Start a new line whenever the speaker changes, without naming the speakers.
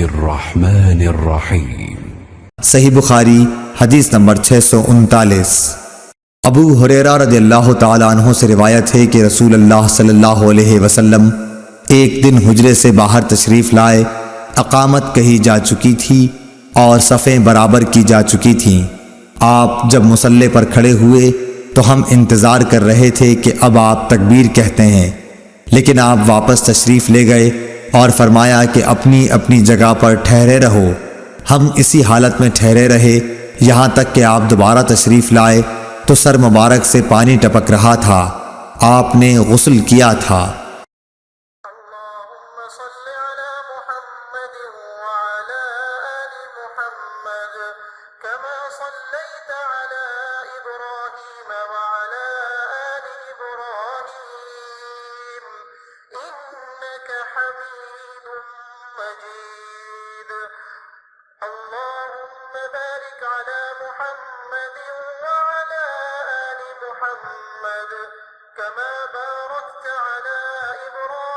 الرحمن الرحیم۔
صحیح بخاری حدیث نمبر 639۔ ابو ہریرہ رضی اللہ تعالیٰ عنہ سے روایت ہے کہ رسول اللہ صلی اللہ علیہ وسلم ایک دن حجرے سے باہر تشریف لائے، اقامت کہی جا چکی تھی اور صفیں برابر کی جا چکی تھیں۔ آپ جب مصلی پر کھڑے ہوئے تو ہم انتظار کر رہے تھے کہ اب آپ تکبیر کہتے ہیں، لیکن آپ واپس تشریف لے گئے اور فرمایا کہ اپنی اپنی جگہ پر ٹھہرے رہو۔ ہم اسی حالت میں ٹھہرے رہے یہاں تک کہ آپ دوبارہ تشریف لائے تو سر مبارک سے پانی ٹپک رہا تھا۔ آپ نے غسل کیا تھا۔
اللهم صل على محمد وعلى آل محمد كما صليت على إبراهيم وعلى آل إبراهيم إنك حميد مجيد اللهم بارك على محمد وعلى آل محمد كما باركت على إبراهيم